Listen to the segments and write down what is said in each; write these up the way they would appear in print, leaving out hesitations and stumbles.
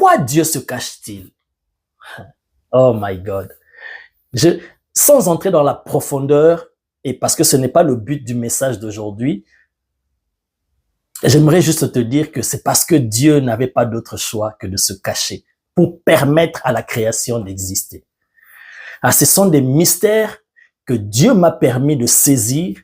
Pourquoi Dieu se cache-t-il? Oh my God. Sans entrer dans la profondeur, et parce que ce n'est pas le but du message d'aujourd'hui, j'aimerais juste te dire que c'est parce que Dieu n'avait pas d'autre choix que de se cacher pour permettre à la création d'exister. Ah, ce sont des mystères que Dieu m'a permis de saisir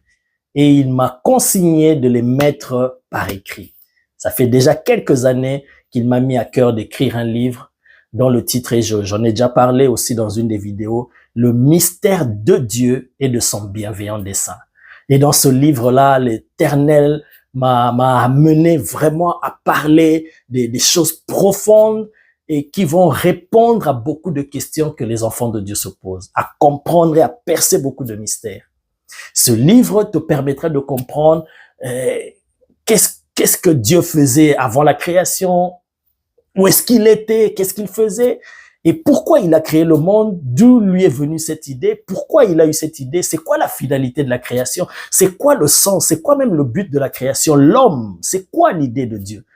et il m'a consigné de les mettre par écrit. Ça fait déjà quelques années qu'il m'a mis à cœur d'écrire un livre dont le titre est, j'en ai déjà parlé aussi dans une des vidéos, le mystère de Dieu et de son bienveillant dessein. Et dans ce livre-là, l'Éternel m'a amené vraiment à parler des choses profondes et qui vont répondre à beaucoup de questions que les enfants de Dieu se posent, à comprendre et à percer beaucoup de mystères. Ce livre te permettra de comprendre qu'est-ce que Dieu faisait avant la création, où est-ce qu'il était, qu'est-ce qu'il faisait, et pourquoi il a créé le monde, d'où lui est venue cette idée, pourquoi il a eu cette idée, c'est quoi la finalité de la création, c'est quoi le sens, c'est quoi même le but de la création, l'homme, c'est quoi l'idée de Dieu.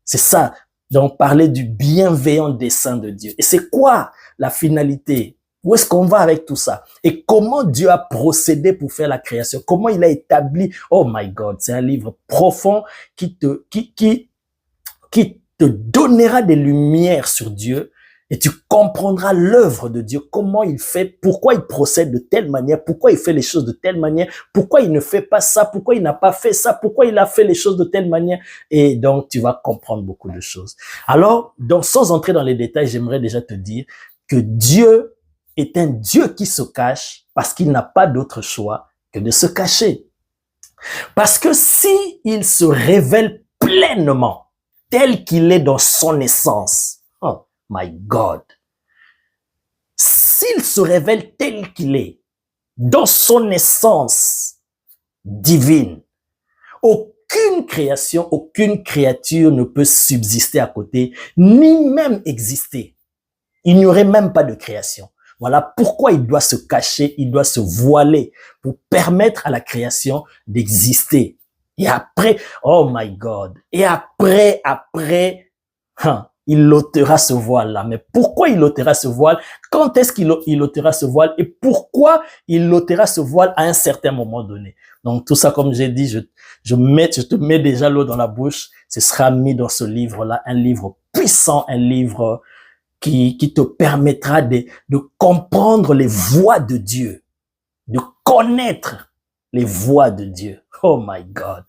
C'est ça, donc parler du bienveillant dessein de Dieu. Et c'est quoi la finalité? Où est-ce qu'on va avec tout ça? Et comment Dieu a procédé pour faire la création? Comment il a établi? Oh my God, c'est un livre profond qui te donnera des lumières sur Dieu et tu comprendras l'œuvre de Dieu, comment il fait, pourquoi il procède de telle manière, pourquoi il fait les choses de telle manière, pourquoi il ne fait pas ça, pourquoi il n'a pas fait ça, pourquoi il a fait les choses de telle manière. Et donc, tu vas comprendre beaucoup de choses. Alors, donc, sans entrer dans les détails, j'aimerais déjà te dire que Dieu est un Dieu qui se cache parce qu'il n'a pas d'autre choix que de se cacher. Parce que si il se révèle pleinement, tel qu'il est dans son essence, oh my God, s'il se révèle tel qu'il est dans son essence divine, aucune création, aucune créature ne peut subsister à côté, ni même exister. Il n'y aurait même pas de création. Voilà pourquoi il doit se cacher, il doit se voiler pour permettre à la création d'exister. Et après, oh my God, et après, il ôtera ce voile-là. Mais pourquoi il ôtera ce voile? Quand est-ce qu'il ôtera ce voile? Et pourquoi il ôtera ce voile à un certain moment donné? Donc tout ça, comme j'ai dit, je te mets déjà l'eau dans la bouche. Ce sera mis dans ce livre-là, un livre puissant, un livre qui te permettra de comprendre les voies de Dieu, de connaître les voies de Dieu. Oh my God.